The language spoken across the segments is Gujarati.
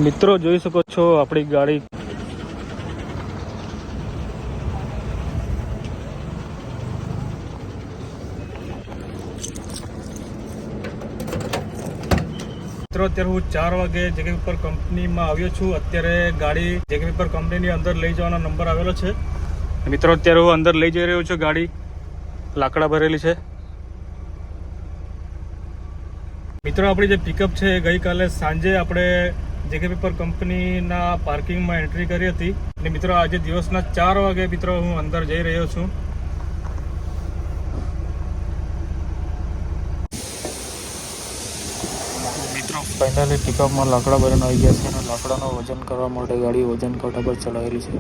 મિત્રો જોઈ શકો છો આપણી ગાડી મિત્રો અત્યારે હું 4 વાગે જેકે પેપર કંપનીમાં આવ્યો છું। અત્યારે ગાડી જેકે પેપર કંપનીની અંદર લઈ જવાનો નંબર આવેલો છે। મિત્રો અત્યારે હું અંદર લઈ જઈ રહ્યો છું। ગાડી લાકડા ભરેલી છે। મિત્રો આપણી જે પિકઅપ છે ગઈકાલે સાંજે આપણે જેકે પેપર કંપનીના પાર્કિંગમાં એન્ટ્રી કરી હતી અને મિત્રો આજે દિવસના 4 વાગે મિત્રો હું અંદર જઈ રહ્યો છું। મિત્રો ફાઇનલી પિકઅપમાં લાકડા ભરીને આવી ગયા છે અને લાકડાનું વજન કરવા માટે ગાડી વજન કાંટા પર ચડાવેલી છે।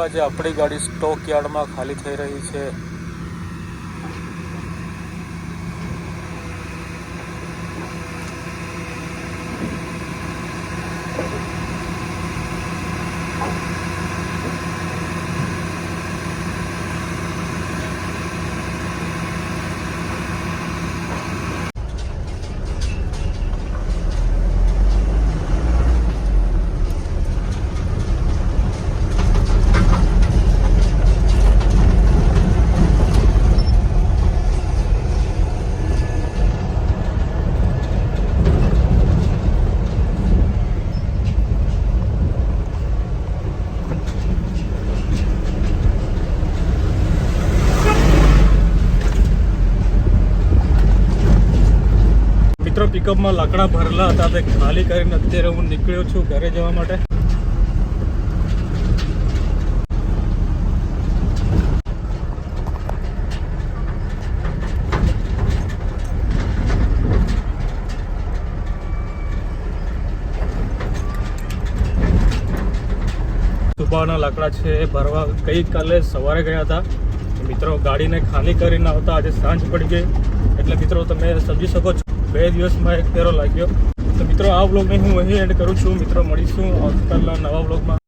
આજે આપણી ગાડી સ્ટોક યાર્ડમાં ખાલી થઈ રહી છે। મિત્રો પિકઅપમાં લાકડા ભરેલા હતા તે ખાલી કરીને અત્યારે હું નીકળ્યો છું ઘરે જવા માટે। સુબાના લાકડા છે એ ભરવા ગઈકાલે સવારે ગયા હતા। મિત્રો ગાડીને ખાલી કરીને આવતા આજે સાંજ પડી ગઈ એટલે મિત્રો તમે સમજી શકો છો 2 દિવસમાં એક ફેરો લાગ્યો। તો મિત્રો આ વ્લોગને હું અહીં એન્ડ કરું છું। મિત્રો મળીશું આવતીકાલના નવા વ્લોગમાં।